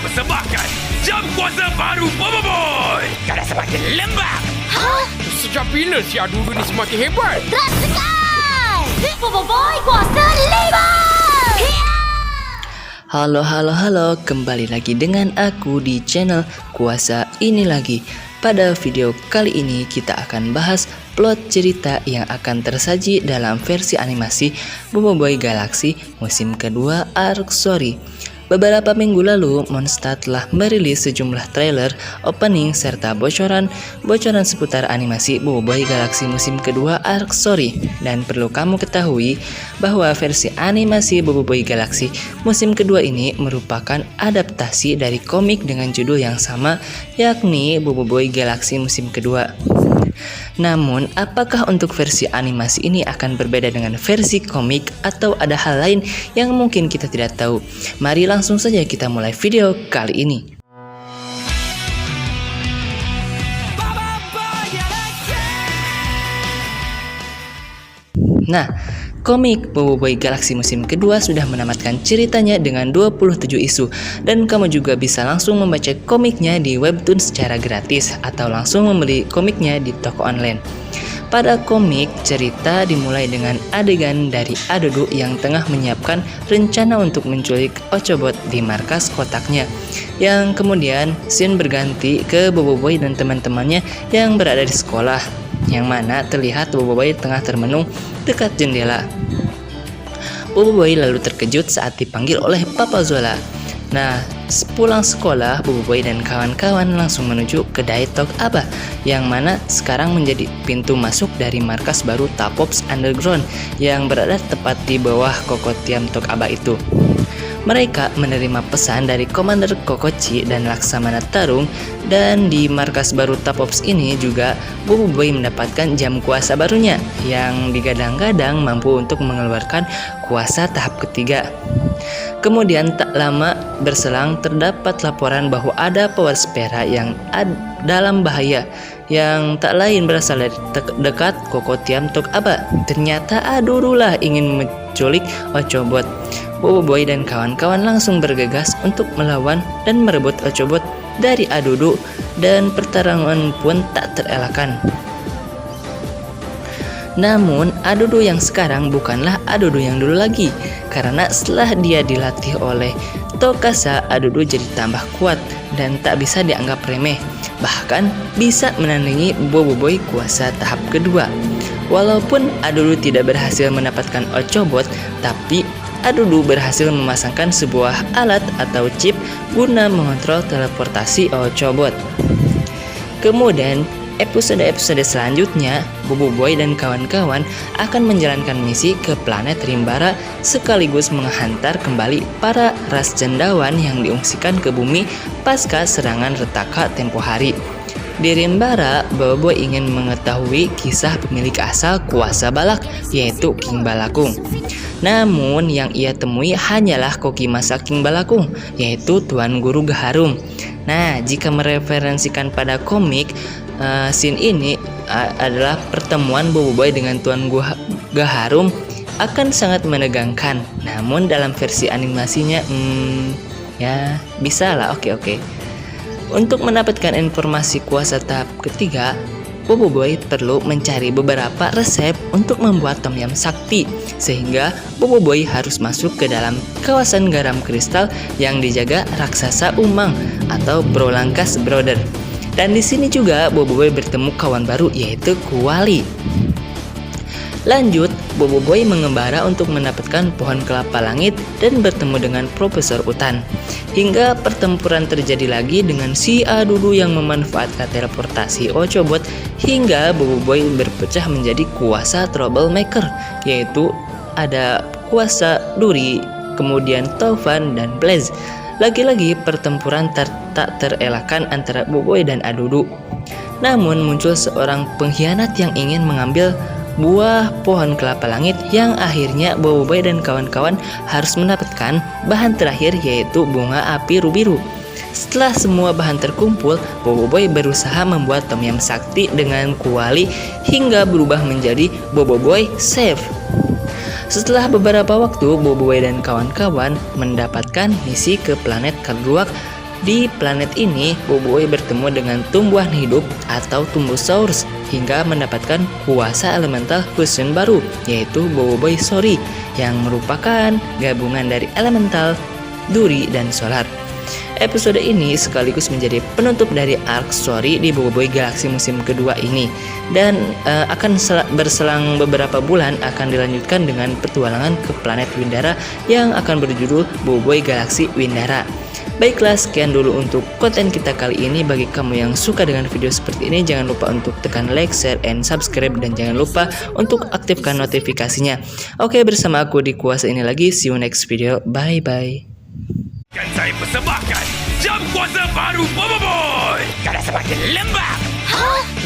persembahkan Jam Kuasa Baru Bobo Boy. Kau dah semakin lembab. Hah? Sejak bila si Adudu ni semakin hebat? Rasakan! Bobo Boy Kuasa Labor! Halo, kembali lagi dengan aku di channel Kuasa Ini Lagi. Pada video kali ini kita akan bahas plot cerita yang akan tersaji dalam versi animasi Bobo Boy Galaxy musim kedua Arc Story. Beberapa minggu lalu, Monster telah merilis sejumlah trailer, opening, serta bocoran seputar animasi Bobo Boy Galaxy musim kedua Arc Story. Dan perlu kamu ketahui bahwa versi animasi Bobo Boy Galaxy musim kedua ini merupakan adaptasi dari komik dengan judul yang sama, yakni Bobo Boy Galaxy musim kedua. Namun, apakah untuk versi animasi ini akan berbeda dengan versi komik atau ada hal lain yang mungkin kita tidak tahu? Mari langsung saja kita mulai video kali ini. Nah, komik Bobo Boy Galaxy musim kedua sudah menamatkan ceritanya dengan 27 isu, dan kamu juga bisa langsung membaca komiknya di webtoon secara gratis atau langsung membeli komiknya di toko online. Pada komik, cerita dimulai dengan adegan dari Adudu yang tengah menyiapkan rencana untuk menculik Ochobot di markas kotaknya, yang kemudian scene berganti ke Bobo Boy dan teman-temannya yang berada di sekolah, yang mana terlihat Bobo Boy tengah termenung dekat jendela. Bobo Boy lalu terkejut saat dipanggil oleh Papa Zola. Nah, pulang sekolah, Bobo Boy dan kawan-kawan langsung menuju kedai Tok Aba, yang mana sekarang menjadi pintu masuk dari markas baru Tapops Underground yang berada tepat di bawah Kokotiam Tok Aba itu. Mereka menerima pesan dari Komander Kokochi dan Laksamana Tarung, dan di markas baru Tapops ini juga Bobo Boy mendapatkan jam kuasa barunya yang digadang-gadang mampu untuk mengeluarkan kuasa tahap ketiga. Kemudian tak lama berselang terdapat laporan bahwa ada Power Spera yang dalam bahaya, yang tak lain berasal dari dekat Kokotiam Tok Aba. Ternyata Adudu lah ingin menculik Ochobot. Bobo Boy dan kawan-kawan langsung bergegas untuk melawan dan merebut Ochobot dari Adudu, dan pertarungan pun tak terelakkan. Namun, Adudu yang sekarang bukanlah Adudu yang dulu lagi, karena setelah dia dilatih oleh Tokasa, Adudu jadi tambah kuat dan tak bisa dianggap remeh, bahkan bisa menandingi Bobo Boy kuasa tahap kedua. Walaupun Adudu tidak berhasil mendapatkan Ochobot, tapi Adudu berhasil memasangkan sebuah alat atau chip guna mengontrol teleportasi Ochobot. Kemudian, episode-episode selanjutnya, Bobo Boy dan kawan-kawan akan menjalankan misi ke planet Rimbara sekaligus menghantar kembali para ras cendawan yang diungsikan ke bumi pasca serangan Retaka tempo hari. Di Rimbara, Bobo Boy ingin mengetahui kisah pemilik asal kuasa balak, yaitu King Balakung. Namun yang ia temui hanyalah koki masa King Balakung, yaitu Tuan Guru Gaharum. Nah, jika mereferensikan pada komik, scene ini adalah pertemuan Bobo Boy dengan Tuan Gaharum akan sangat menegangkan. Namun dalam versi animasinya, ya bisa lah, oke. Untuk mendapatkan informasi kuasa tahap ketiga, Bobo Boy perlu mencari beberapa resep untuk membuat tom yam sakti, sehingga Bobo Boy harus masuk ke dalam kawasan garam kristal yang dijaga raksasa Umang atau Brolangkas Brother. Dan di sini juga Bobo Boy bertemu kawan baru, yaitu Kuali. Lanjut, Bobo Boy mengembara untuk mendapatkan pohon kelapa langit dan bertemu dengan Profesor Utan. Hingga pertempuran terjadi lagi dengan si Adudu yang memanfaatkan teleportasi Ochobot, hingga Bobo Boy berpecah menjadi kuasa Troublemaker, yaitu ada kuasa Duri, kemudian Taufan, dan Blaze. Lagi-lagi pertempuran tak terelakkan antara Bobo Boy dan Adudu. Namun muncul seorang pengkhianat yang ingin mengambil buah pohon kelapa langit, yang akhirnya Bobo Boy dan kawan-kawan harus mendapatkan bahan terakhir, yaitu bunga api rubiru. Setelah semua bahan terkumpul, Bobo Boy berusaha membuat tom yam sakti dengan Kuali hingga berubah menjadi Bobo Boy Save. Setelah beberapa waktu, Bobo Boy dan kawan-kawan mendapatkan misi ke planet Kagluak Di planet ini, Boboiboy bertemu dengan tumbuhan hidup atau Tumbosaurus hingga mendapatkan kuasa elemental fusion baru, yaitu Boboiboy Sori, yang merupakan gabungan dari elemental, duri, dan solar. Episode ini sekaligus menjadi penutup dari arc Sori di Boboiboy Galaksi musim kedua ini, dan akan berselang beberapa bulan akan dilanjutkan dengan petualangan ke planet Windara yang akan berjudul Boboiboy Galaksi Windara. Baiklah, sekian dulu untuk konten kita kali ini. Bagi kamu yang suka dengan video seperti ini, jangan lupa untuk tekan like, share, and subscribe, dan jangan lupa untuk aktifkan notifikasinya. Oke, bersama aku di Kuasa ini lagi. See you next video. Bye bye. Kan saya persembahkan jam kuasa baru Boboiboy. Karena semakin lembab.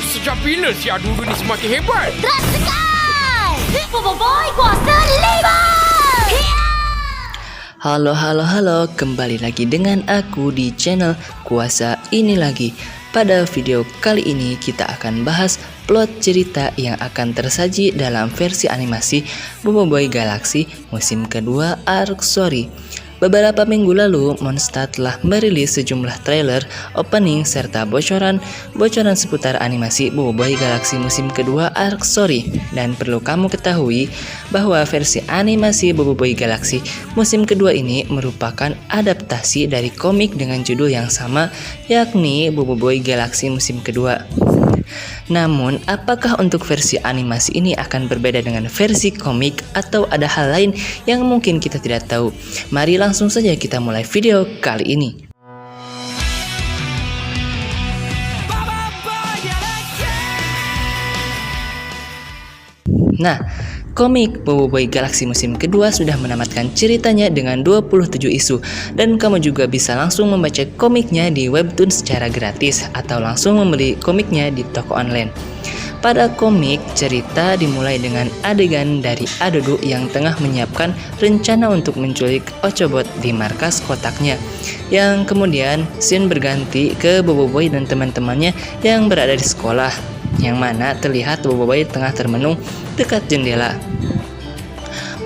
Sejak bila si Adudu ni semakin hebat? Rasakan! Boboiboy kuasa Labor! Halo, kembali lagi dengan aku di channel Kuasa ini lagi. Pada video kali ini kita akan bahas plot cerita yang akan tersaji dalam versi animasi Boboiboy Galaksi musim kedua arc Sori. Beberapa minggu lalu, Monster telah merilis sejumlah trailer, opening, serta bocoran seputar animasi Boboiboy Galaksi musim kedua arc Sori. Dan perlu kamu ketahui bahwa versi animasi Boboiboy Galaksi musim kedua ini merupakan adaptasi dari komik dengan judul yang sama, yakni Boboiboy Galaksi musim kedua. Namun, apakah untuk versi animasi ini akan berbeda dengan versi komik atau ada hal lain yang mungkin kita tidak tahu? Mari langsung saja kita mulai video kali ini. Nah, komik Boboiboy Galaksi musim kedua sudah menamatkan ceritanya dengan 27 isu, dan kamu juga bisa langsung membaca komiknya di webtoon secara gratis atau langsung membeli komiknya di toko online. Pada komik, cerita dimulai dengan adegan dari Adudu yang tengah menyiapkan rencana untuk menculik Ochobot di markas kotaknya, yang kemudian scene berganti ke Boboiboy dan teman-temannya yang berada di sekolah, yang mana terlihat Boboiboy tengah termenung dekat jendela.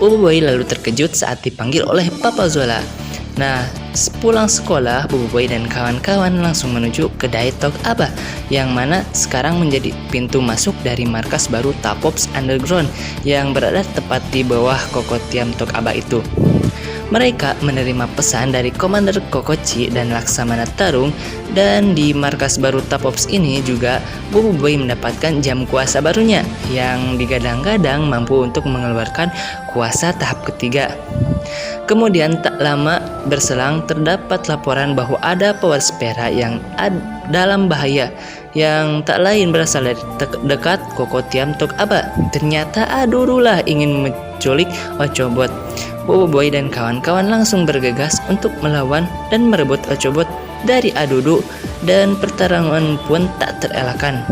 Boboiboy lalu terkejut saat dipanggil oleh Papa Zola. Nah, pulang sekolah, Boboiboy dan kawan-kawan langsung menuju kedai Tok Aba, yang mana sekarang menjadi pintu masuk dari markas baru Tapops Underground yang berada tepat di bawah Kokotiam Tok Aba itu. Mereka menerima pesan dari Komander Kokochi dan Laksamana Tarung, dan di markas baru Tapops ini juga Boboiboy mendapatkan jam kuasa barunya yang digadang-gadang mampu untuk mengeluarkan kuasa tahap ketiga. Kemudian tak lama berselang terdapat laporan bahwa ada Power Spera yang dalam bahaya, yang tak lain berasal dari dekat Kokotiam Tok Aba. Ternyata Adudu lah ingin menculik Ochobot. Boboiboy dan kawan-kawan langsung bergegas untuk melawan dan merebut Ochobot dari Adudu, dan pertarungan pun tak terelakkan.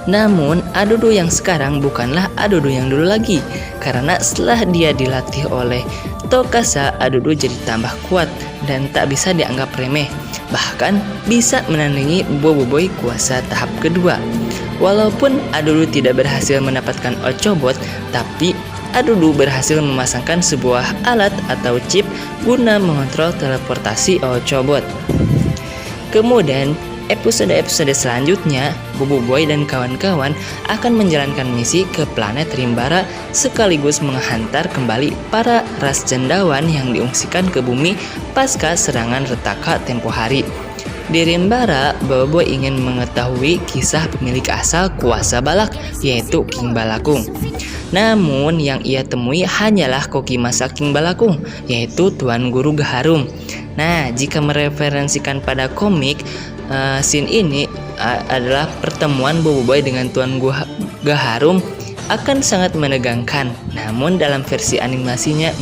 Namun, Adudu yang sekarang bukanlah Adudu yang dulu lagi, karena setelah dia dilatih oleh Tokasa, Adudu jadi tambah kuat dan tak bisa dianggap remeh, bahkan bisa menandingi Boboiboy kuasa tahap kedua. Walaupun Adudu tidak berhasil mendapatkan Ochobot, tapi Adudu berhasil memasangkan sebuah alat atau chip guna mengontrol teleportasi Ochobot. Kemudian, episode-episode selanjutnya, Boboiboy dan kawan-kawan akan menjalankan misi ke planet Rimbara sekaligus menghantar kembali para ras cendawan yang diungsikan ke bumi pasca serangan Retaka tempo hari. Di Rimbara, Boboiboy ingin mengetahui kisah pemilik asal kuasa balak, yaitu King Balakung. Namun yang ia temui hanyalah koki masa King Balakung, yaitu Tuan Guru Gaharum. Nah, jika mereferensikan pada komik, scene ini adalah pertemuan Boboiboy dengan Tuan Gaharum akan sangat menegangkan. Namun dalam versi animasinya,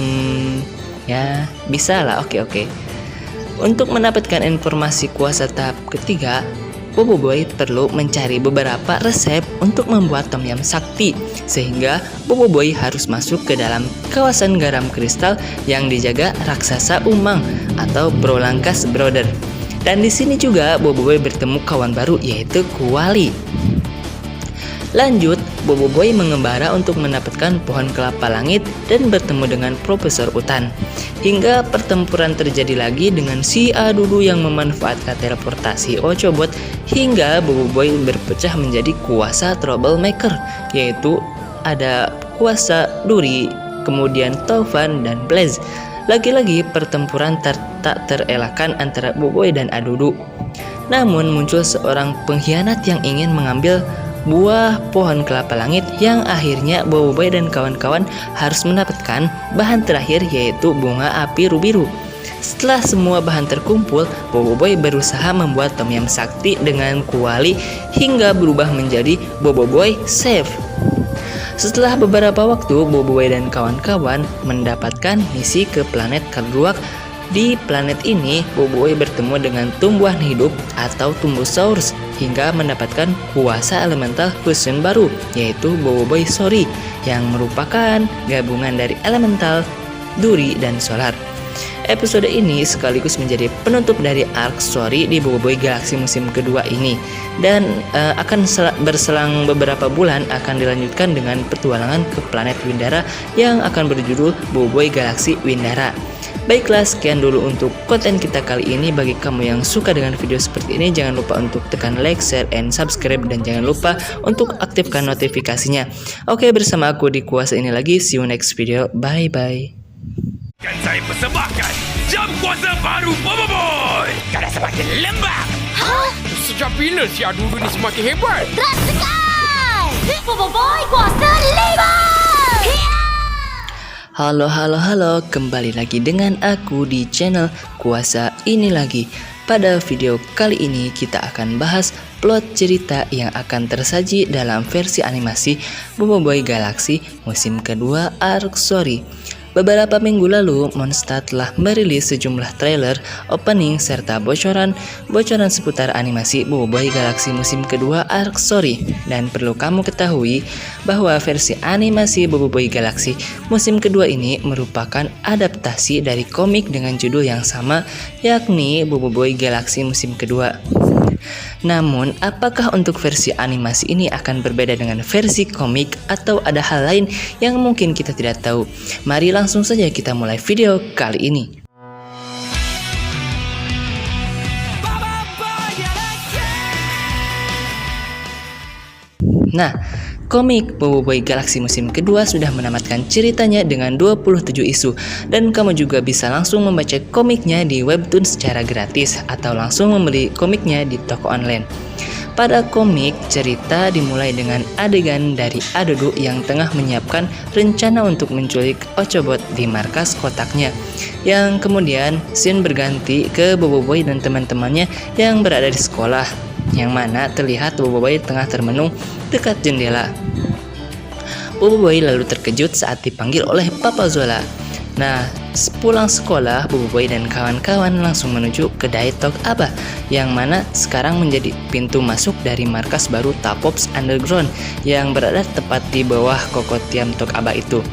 ya bisa lah, oke. Untuk mendapatkan informasi kuasa tahap ketiga, Boboiboy perlu mencari beberapa resep untuk membuat tom yum sakti, sehingga Boboiboy harus masuk ke dalam kawasan garam kristal yang dijaga raksasa Umang atau Brolangkas Brother. Dan di sini juga Boboiboy bertemu kawan baru, yaitu Kuali. Lanjut, Bobo Boy mengembara untuk mendapatkan pohon kelapa langit dan bertemu dengan Profesor Utan. Hingga pertempuran terjadi lagi dengan si Adudu yang memanfaatkan teleportasi Ochobot hingga Bobo Boy berpecah menjadi kuasa troublemaker, yaitu ada kuasa Duri, kemudian Taufan dan Blaze. Lagi-lagi pertempuran tak terelakkan antara Bobo Boy dan Adudu. Namun muncul seorang pengkhianat yang ingin mengambil buah pohon kelapa langit yang akhirnya Bobo Boy dan kawan-kawan harus mendapatkan bahan terakhir, yaitu bunga api rubiru. Setelah semua bahan terkumpul, Bobo Boy berusaha membuat Tom Yam sakti dengan kuali hingga berubah menjadi Bobo Boy Save. Setelah beberapa waktu, Bobo Boy dan kawan-kawan mendapatkan misi ke planet Kagluak. Di planet ini, Bobo Boy bertemu dengan tumbuhan hidup atau Tumbusaurus hingga mendapatkan kuasa elemental fusion baru, yaitu Bobo Boy Sori, yang merupakan gabungan dari elemental, Duri, dan Solar. Episode ini sekaligus menjadi penutup dari arc Sori di Bobo Boy Galaxy musim kedua ini, dan akan berselang beberapa bulan akan dilanjutkan dengan petualangan ke planet Windara yang akan berjudul Bobo Boy Galaxy Windara. Baiklah, sekian dulu untuk konten kita kali ini. Bagi kamu yang suka dengan video seperti ini, jangan lupa untuk tekan like, share, and subscribe, dan jangan lupa untuk aktifkan notifikasinya. Oke, bersama aku di Kuasa ini lagi. See you next video. Bye bye. Dan saya persembahkan jam kuasa baru Bobo Boy. Karena semakin lembab. Sejak bila si Adudu ni semakin hebat? Rasakan Bobo Boy kuasa Lebar. Halo, kembali lagi dengan aku di channel Kuasa ini lagi. Pada video kali ini kita akan bahas plot cerita yang akan tersaji dalam versi animasi Bobo Boy Galaxy musim kedua arc Sori. Beberapa minggu lalu, Monster telah merilis sejumlah trailer, opening, serta bocoran seputar animasi Bobo Boy Galaxy musim kedua arc Sori. Dan perlu kamu ketahui bahwa versi animasi Bobo Boy Galaxy musim kedua ini merupakan adaptasi dari komik dengan judul yang sama, yakni Bobo Boy Galaxy musim kedua. Namun, apakah untuk versi animasi ini akan berbeda dengan versi komik atau ada hal lain yang mungkin kita tidak tahu? Mari langsung saja kita mulai video kali ini. Nah, komik Bobo Boy Galaxy musim kedua sudah menamatkan ceritanya dengan 27 isu, dan kamu juga bisa langsung membaca komiknya di webtoon secara gratis atau langsung membeli komiknya di toko online. Pada komik, cerita dimulai dengan adegan dari Adudu yang tengah menyiapkan rencana untuk menculik Ochobot di markas kotaknya, yang kemudian scene berganti ke Bobo Boy dan teman-temannya yang berada di sekolah, yang mana terlihat Bobo Boy tengah termenung dekat jendela. Bobo Boy lalu terkejut saat dipanggil oleh Papa Zola. Nah, pulang sekolah, Bobo Boy dan kawan-kawan langsung menuju kedai Tok Aba, yang mana sekarang menjadi pintu masuk dari markas baru Tapops Underground yang berada tepat di bawah Kokotiam Tok Aba itu.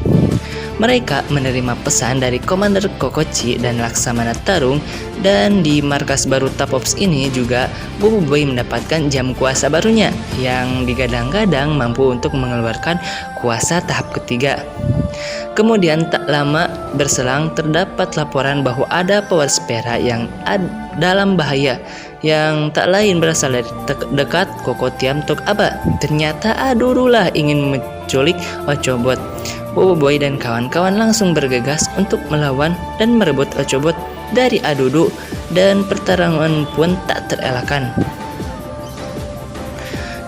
Mereka menerima pesan dari Komander Kokochi dan Laksamana Tarung, dan di markas baru Tapops ini juga Bobo Boy mendapatkan jam kuasa barunya yang digadang-gadang mampu untuk mengeluarkan kuasa tahap ketiga. Kemudian tak lama berselang terdapat laporan bahwa ada Power Spera yang dalam bahaya, yang tak lain berasal dari dekat Kokotiam Tok Aba. Ternyata Adudu lah ingin menculik Ochobot. Bobo Boy dan kawan-kawan langsung bergegas untuk melawan dan merebut Ochobot dari Adudu, dan pertarungan pun tak terelakkan.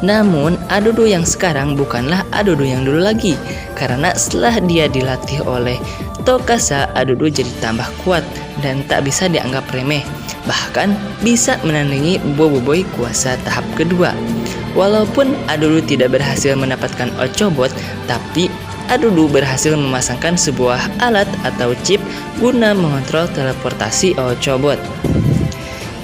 Namun, Adudu yang sekarang bukanlah Adudu yang dulu lagi, karena setelah dia dilatih oleh Tokasa, Adudu jadi tambah kuat dan tak bisa dianggap remeh, bahkan bisa menandingi Bobo Boy kuasa tahap kedua. Walaupun Adudu tidak berhasil mendapatkan Ochobot, tapi Adudu berhasil memasangkan sebuah alat atau chip guna mengontrol teleportasi Ochobot.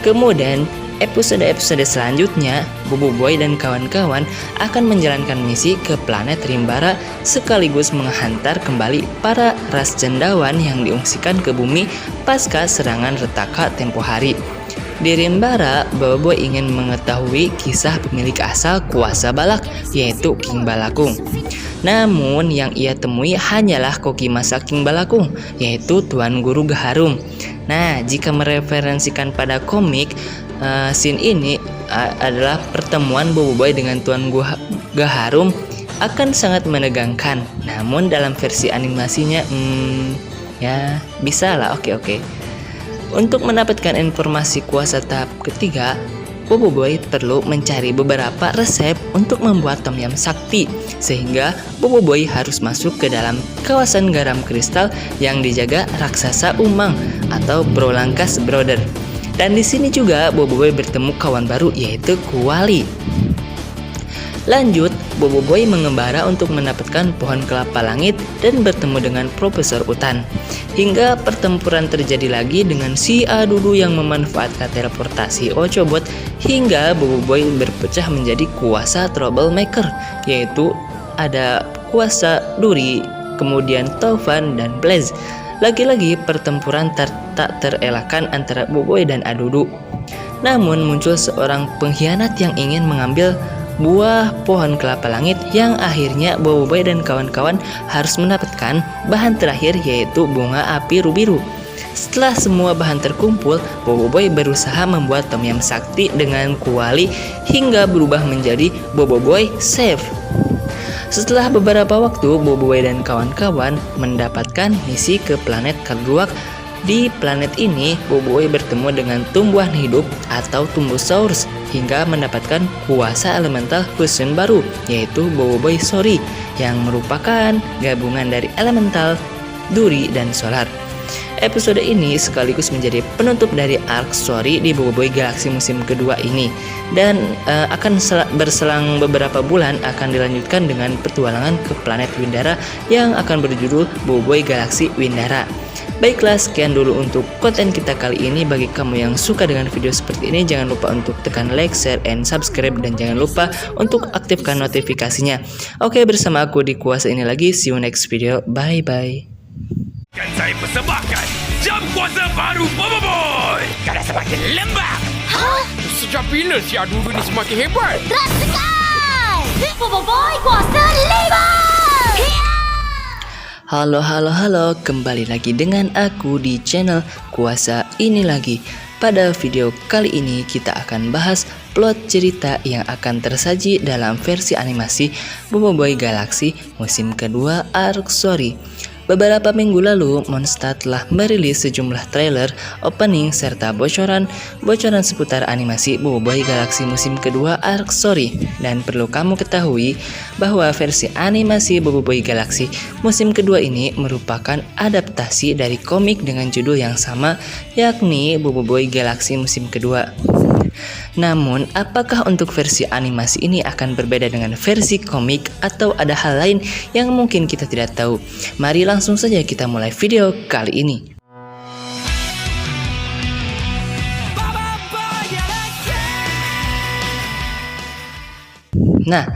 Kemudian, episode-episode selanjutnya, Bobo Boy dan kawan-kawan akan menjalankan misi ke planet Rimbara sekaligus menghantar kembali para ras cendawan yang diungsikan ke bumi pasca serangan Retaka tempo hari. Di Rimbara, Boboiboy ingin mengetahui kisah pemilik asal kuasa balak, yaitu King Balakung. Namun yang ia temui hanyalah koki masa King Balakung, yaitu Tuan Guru Gaharum. Nah, jika mereferensikan pada komik, scene ini adalah pertemuan Boboiboy dengan Tuan Gaharum akan sangat menegangkan. Namun dalam versi animasinya, ya bisa lah, oke. Untuk mendapatkan informasi kuasa tahap ketiga, Boboiboy perlu mencari beberapa resep untuk membuat tom yam sakti, sehingga Boboiboy harus masuk ke dalam kawasan garam kristal yang dijaga raksasa Umang atau Brolangkas Brother. Dan di sini juga Boboiboy bertemu kawan baru, yaitu Kuali. Lanjut, Boboiboy mengembara untuk mendapatkan pohon kelapa langit dan bertemu dengan Profesor Utan. Hingga pertempuran terjadi lagi dengan si Adudu yang memanfaatkan teleportasi Ochobot, hingga Boboiboy berpecah menjadi kuasa Troublemaker, yaitu ada kuasa Duri, kemudian Taufan dan Blaze. Lagi-lagi pertempuran tak terelakkan antara Boboiboy dan Adudu. Namun muncul seorang pengkhianat yang ingin mengambil buah pohon kelapa langit, yang akhirnya Boboiboy dan kawan-kawan harus mendapatkan bahan terakhir, yaitu bunga api rubiru. Setelah semua bahan terkumpul, Boboiboy berusaha membuat tom yam sakti dengan Kuali hingga berubah menjadi Boboiboy Save. Setelah beberapa waktu, Boboiboy dan kawan-kawan mendapatkan misi ke planet Kagluak. Di planet ini, Boboiboy bertemu dengan tumbuhan hidup atau Tumbosaurus hingga mendapatkan kuasa elemental fusion baru, yaitu Boboiboy Sori, yang merupakan gabungan dari elemental, duri, dan solar. Episode ini sekaligus menjadi penutup dari arc Sori di Boboiboy Galaksi musim kedua ini, dan akan berselang beberapa bulan akan dilanjutkan dengan petualangan ke planet Windara yang akan berjudul Boboiboy Galaksi Windara. Baiklah, sekian dulu untuk konten kita kali ini. Bagi kamu yang suka dengan video seperti ini, jangan lupa untuk tekan like, share, and subscribe, dan jangan lupa untuk aktifkan notifikasinya. Oke, bersama aku di Kuasa ini lagi. See you next video. Bye-bye. Kan saya persembahkan jam kuasa baru Boboiboy. Karena semakin lembab. Hah? Sejak bila si Adudu ni semakin hebat? Rasakan! Boboiboy kuasa labor! Halo, kembali lagi dengan aku di channel Kuasa ini lagi. Pada video kali ini kita akan bahas plot cerita yang akan tersaji dalam versi animasi Boboiboy Galaksi musim kedua arc Sori. Beberapa minggu lalu, Monster telah merilis sejumlah trailer, opening, serta bocoran seputar animasi Boboiboy Galaksi musim kedua arc Sori. Dan perlu kamu ketahui bahwa versi animasi Boboiboy Galaksi musim kedua ini merupakan adaptasi dari komik dengan judul yang sama, yakni Boboiboy Galaksi musim kedua. Namun, apakah untuk versi animasi ini akan berbeda dengan versi komik atau ada hal lain yang mungkin kita tidak tahu? Mari langsung saja kita mulai video kali ini. Nah,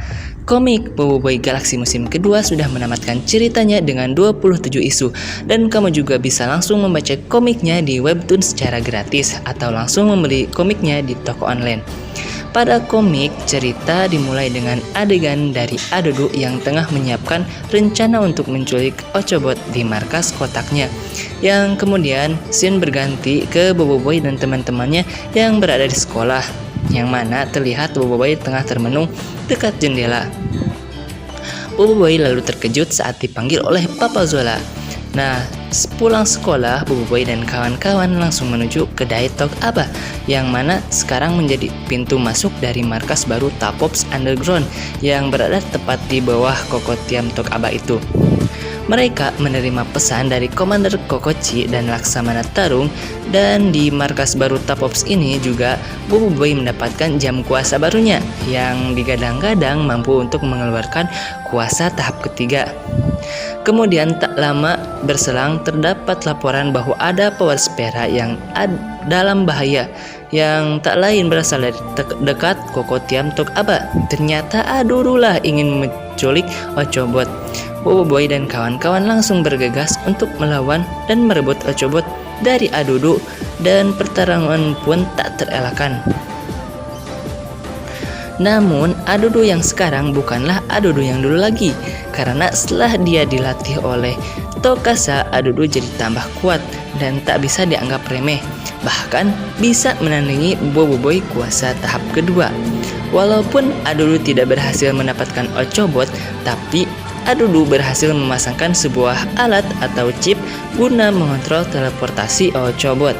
komik Boboiboy Galaksi musim kedua sudah menamatkan ceritanya dengan 27 isu, dan kamu juga bisa langsung membaca komiknya di webtoon secara gratis atau langsung membeli komiknya di toko online. Pada komik, cerita dimulai dengan adegan dari Adudu yang tengah menyiapkan rencana untuk menculik Ochobot di markas kotaknya, yang kemudian scene berganti ke Boboiboy dan teman-temannya yang berada di sekolah, yang mana terlihat Boboiboy tengah termenung dekat jendela. Boboiboy lalu terkejut saat dipanggil oleh Papa Zola. Nah, sepulang sekolah, Boboiboy dan kawan-kawan langsung menuju ke Daitok Aba, yang mana sekarang menjadi pintu masuk dari markas baru Tapops Underground yang berada tepat di bawah Kokotiam Tok Aba itu. Mereka menerima pesan dari Komander Kokochi dan Laksamana Tarung, dan di markas baru Tapops ini juga Boboiboy mendapatkan jam kuasa barunya yang digadang-gadang mampu untuk mengeluarkan kuasa tahap ketiga. Kemudian tak lama berselang terdapat laporan bahwa ada Power Spera yang dalam bahaya, yang tak lain berasal dari dekat Kokotiam Tok Aba. Ternyata Adudu lah ingin menculik Ochobot. Boboiboy dan kawan-kawan langsung bergegas untuk melawan dan merebut Ochobot dari Adudu dan pertarungan pun tak terelakkan. Namun, Adudu yang sekarang bukanlah Adudu yang dulu lagi, karena setelah dia dilatih oleh Tokasa, Adudu jadi tambah kuat dan tak bisa dianggap remeh, bahkan bisa menandingi Boboiboy kuasa tahap kedua. Walaupun Adudu tidak berhasil mendapatkan Ochobot, tapi Adudu berhasil memasangkan sebuah alat atau chip guna mengontrol teleportasi Ochobot.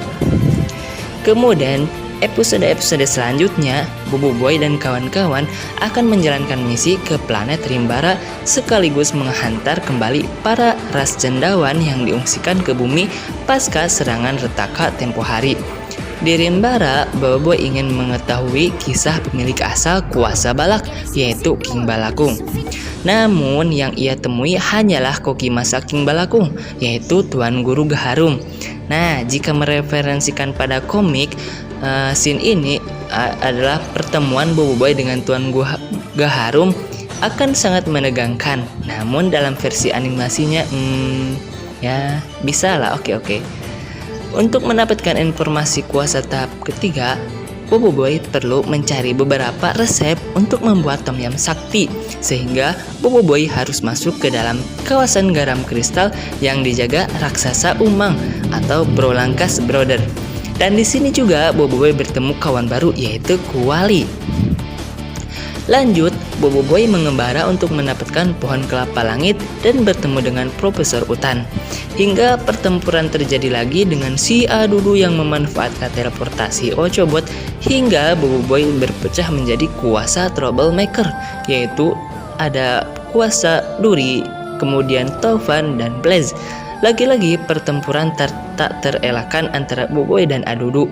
Kemudian, episode-episode selanjutnya, Boboiboy dan kawan-kawan akan menjalankan misi ke planet Rimbara sekaligus menghantar kembali para ras cendawan yang diungsikan ke bumi pasca serangan Retaka tempo hari. Di Rimbara, Boboiboy ingin mengetahui kisah pemilik asal kuasa balak, yaitu King Balakung. Namun yang ia temui hanyalah koki masa King Balakung, yaitu Tuan Guru Gaharum. Nah, jika mereferensikan pada komik, scene ini adalah pertemuan Boboiboy dengan Tuan Gaharum akan sangat menegangkan. Namun dalam versi animasinya, ya bisa lah, oke. Untuk mendapatkan informasi kuasa tahap ketiga, Boboiboy perlu mencari beberapa resep untuk membuat tom yam sakti, sehingga Boboiboy harus masuk ke dalam kawasan garam kristal yang dijaga raksasa Umang atau Brolangkas Brother. Dan di sini juga Boboiboy bertemu kawan baru, yaitu Kuali. Lanjut, Boboiboy mengembara untuk mendapatkan pohon kelapa langit dan bertemu dengan Profesor Utan. Hingga pertempuran terjadi lagi dengan si Adudu yang memanfaatkan teleportasi Ochobot, hingga Boboiboy berpecah menjadi kuasa Troublemaker, yaitu ada kuasa Duri, kemudian Taufan dan Blaze. Lagi-lagi pertempuran tak terelakkan antara Boboiboy dan Adudu.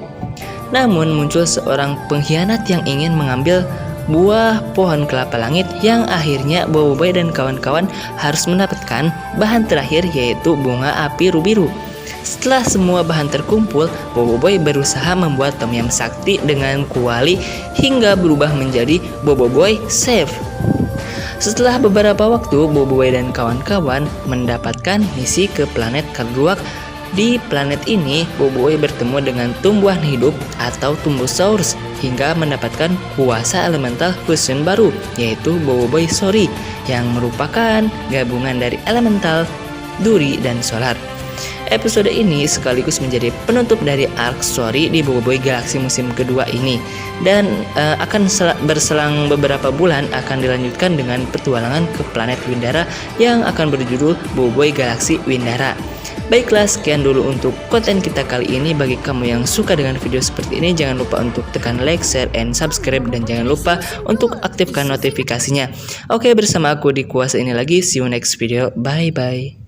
Namun muncul seorang pengkhianat yang ingin mengambil buah pohon kelapa langit, yang akhirnya Boboiboy dan kawan-kawan harus mendapatkan bahan terakhir, yaitu bunga api rubiru. Setelah semua bahan terkumpul, Boboiboy berusaha membuat tom yam sakti dengan Kuali hingga berubah menjadi Boboiboy Save. Setelah beberapa waktu, Boboiboy dan kawan-kawan mendapatkan misi ke planet Karduak. Di planet ini, Boboiboy bertemu dengan tumbuhan hidup atau Tumbosaurus hingga mendapatkan kuasa elemental fusion baru, yaitu Boboiboy Sori, yang merupakan gabungan dari elemental, duri, dan solar. Episode ini sekaligus menjadi penutup dari arc story di Boboiboy Galaxy musim kedua ini, dan akan berselang beberapa bulan akan dilanjutkan dengan petualangan ke planet Windara yang akan berjudul Boboiboy Galaxy Windara. Baiklah, sekian dulu untuk konten kita kali ini. Bagi kamu yang suka dengan video seperti ini, jangan lupa untuk tekan like, share, and subscribe, dan jangan lupa untuk aktifkan notifikasinya. Oke, bersama aku di Kuasa ini lagi. See you next video. Bye bye.